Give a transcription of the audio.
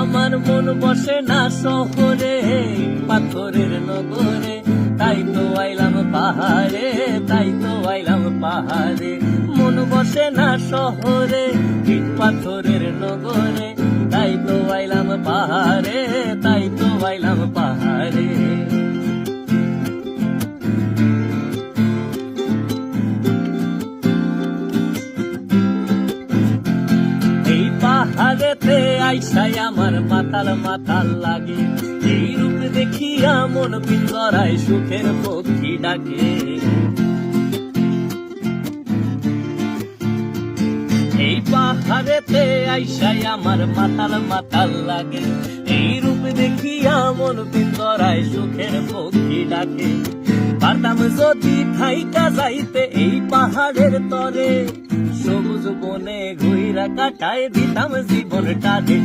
আমার মন বসে না শহরে, পাথরের নগরে, তাই তো আইলাম পাহাড়ে, তাই তো আইলাম পাহাড়ে। মন বসে না শহরে, ইট পাথরের নগরে, তাই তো আইলাম পাহাড়ে, তাই তো আইলাম পাহাড়ে। পাহাড়েতে আইসাই আমার মাতাল মাতাল লাগে, এই রূপ দেখিয়া মন পিঞ্জরায় সুখের পক্ষী ডাকে। এই পাহাড়েতে আইসাই আমার মাতাল মাতাল লাগে, এই রূপ দেখিয়া মন পিঞ্জরায় সুখের পক্ষী ডাকে। পারতাম যদি থাইকা যাইতে এই পাহাড়ের তরে, সবুজ বনে ঘুইরা কাটায় দিতাম জীবনটারে।